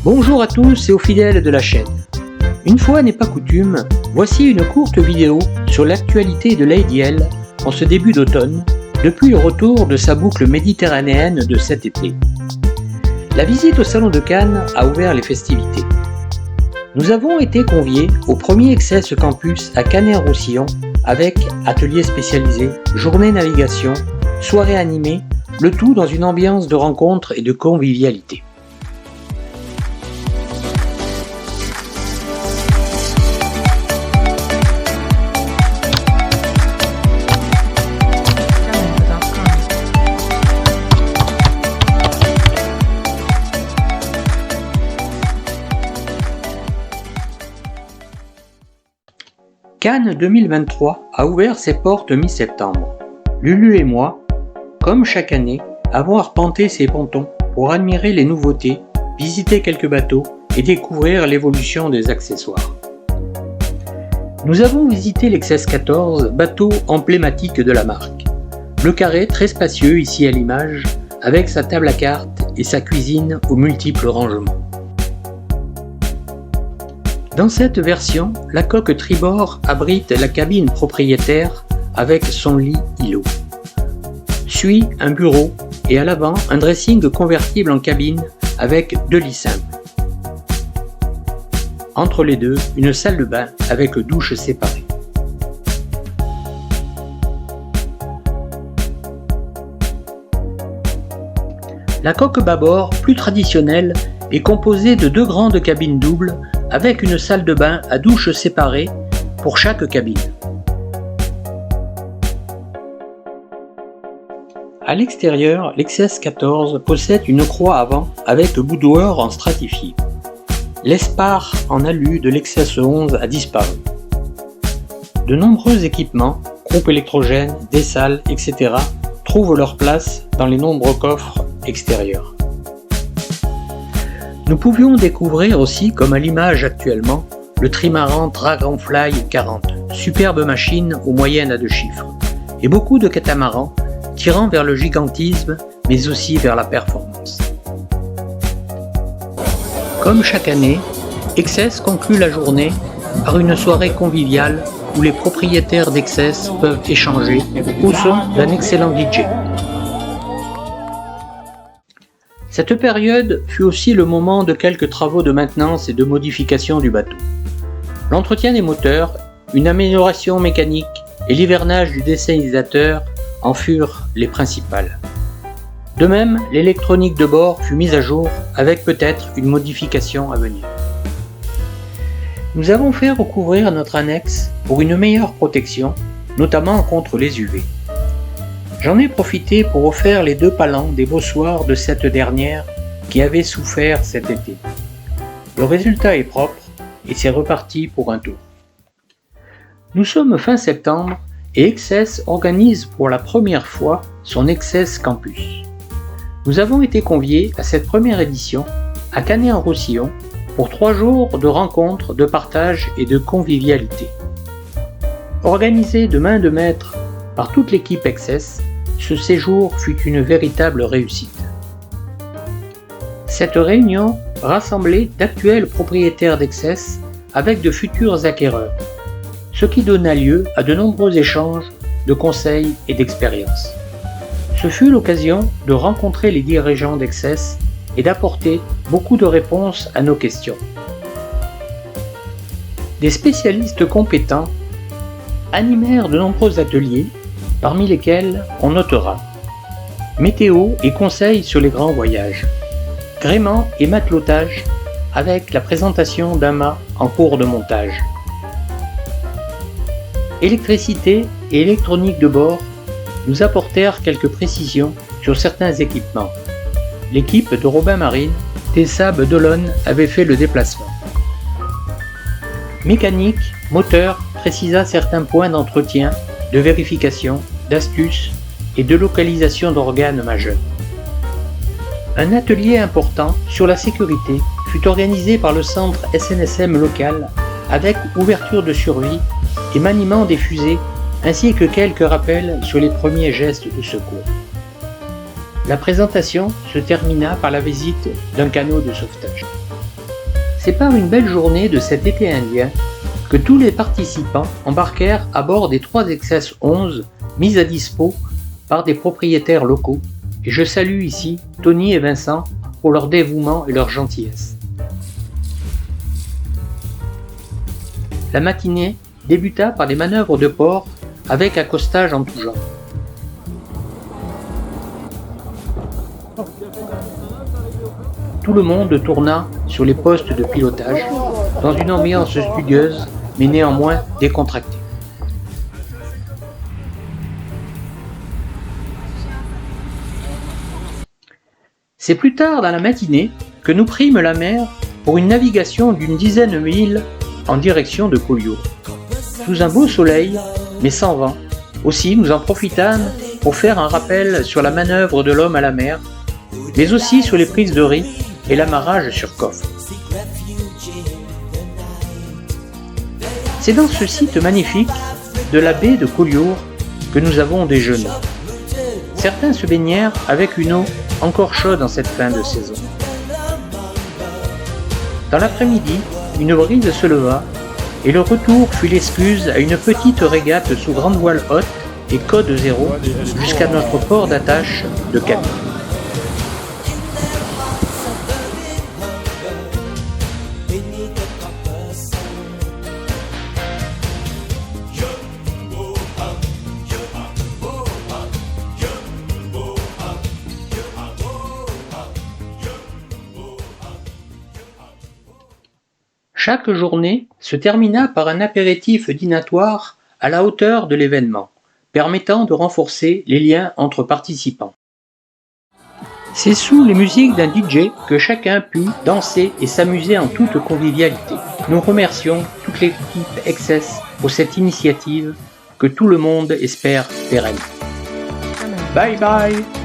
Bonjour à tous et aux fidèles de la chaîne. Une fois n'est pas coutume, voici une courte vidéo sur l'actualité de Lady L en ce début d'automne, depuis le retour de sa boucle méditerranéenne de cet été. La visite au Salon de Cannes a ouvert les festivités. Nous avons été conviés au premier XS Campus à Canet-en-Roussillon avec ateliers spécialisés, journée navigation, soirée animée, le tout dans une ambiance de rencontre et de convivialité. Cannes 2023 a ouvert ses portes mi-septembre. Lulu et moi, comme chaque année, avons arpenté ses pontons pour admirer les nouveautés, visiter quelques bateaux et découvrir l'évolution des accessoires. Nous avons visité l'XS 14, bateau emblématique de la marque. Le carré très spacieux ici à l'image, avec sa table à cartes et sa cuisine aux multiples rangements. Dans cette version, la coque tribord abrite la cabine propriétaire avec son lit îlot. Suit un bureau et à l'avant un dressing convertible en cabine avec 2 lits simples. Entre les deux, une salle de bain avec douche séparée. La coque bâbord, plus traditionnelle, est composée de 2 grandes cabines doubles avec une salle de bain à douche séparée pour chaque cabine. À l'extérieur, l'XS 14 possède une croix avant avec boudoir en stratifié. L'espar en alu de l'XS 11 a disparu. De nombreux équipements, groupes électrogènes, des salles, etc. trouvent leur place dans les nombreux coffres extérieurs. Nous pouvions découvrir aussi, comme à l'image actuellement, le trimaran Dragonfly 40, superbe machine aux moyennes à 2 chiffres, et beaucoup de catamarans tirant vers le gigantisme, mais aussi vers la performance. Comme chaque année, XS conclut la journée par une soirée conviviale où les propriétaires d'XS peuvent échanger au son d'un excellent DJ. Cette période fut aussi le moment de quelques travaux de maintenance et de modification du bateau. L'entretien des moteurs, une amélioration mécanique et l'hivernage du dessinateur en furent les principales. De même, l'électronique de bord fut mise à jour avec peut-être une modification à venir. Nous avons fait recouvrir notre annexe pour une meilleure protection, notamment contre les UV. J'en ai profité pour offrir les 2 palans des bossoirs de cette dernière qui avait souffert cet été. Le résultat est propre et c'est reparti pour un tour. Nous sommes fin septembre et XS organise pour la première fois son XS Campus. Nous avons été conviés à cette première édition à Canet-en-Roussillon pour 3 jours de rencontres, de partage et de convivialité. Organisé de main de maître par toute l'équipe XS, ce séjour fut une véritable réussite. Cette réunion rassemblait d'actuels propriétaires d'XS avec de futurs acquéreurs, ce qui donna lieu à de nombreux échanges de conseils et d'expériences. Ce fut l'occasion de rencontrer les dirigeants d'XS et d'apporter beaucoup de réponses à nos questions. Des spécialistes compétents animèrent de nombreux ateliers, parmi lesquels on notera météo et conseils sur les grands voyages, gréement et matelotage avec la présentation d'un mât en cours de montage, électricité et électronique de bord nous apportèrent quelques précisions sur certains équipements. L'équipe de Robin Marine, Tessa Bedolone avait fait le déplacement. Mécanique, moteur précisa certains points d'entretien, de vérification, d'astuces et de localisation d'organes majeurs. Un atelier important sur la sécurité fut organisé par le centre SNSM local avec ouverture de survie et maniement des fusées ainsi que quelques rappels sur les premiers gestes de secours. La présentation se termina par la visite d'un canot de sauvetage. C'est par une belle journée de cet été indien que tous les participants embarquèrent à bord des 3 XS-11 mis à dispo par des propriétaires locaux, et je salue ici Tony et Vincent pour leur dévouement et leur gentillesse. La matinée débuta par des manœuvres de port avec accostage en tout genre. Tout le monde tourna sur les postes de pilotage dans une ambiance studieuse mais néanmoins décontractée. C'est plus tard dans la matinée que nous prîmes la mer pour une navigation d'une dizaine de milles en direction de Collioure. Sous un beau soleil, mais sans vent. Aussi, nous en profitâmes pour faire un rappel sur la manœuvre de l'homme à la mer, mais aussi sur les prises de riz et l'amarrage sur coffre. C'est dans ce site magnifique de la baie de Collioure que nous avons déjeuné. Certains se baignèrent avec une eau encore chaude en cette fin de saison. Dans l'après-midi, une brise se leva et le retour fut l'excuse à une petite régate sous grande voile haute et code 0 jusqu'à notre port d'attache de Cannes. Chaque journée se termina par un apéritif dînatoire à la hauteur de l'événement, permettant de renforcer les liens entre participants. C'est sous les musiques d'un DJ que chacun put danser et s'amuser en toute convivialité. Nous remercions toute l'équipe XS pour cette initiative que tout le monde espère pérenne. Bye bye!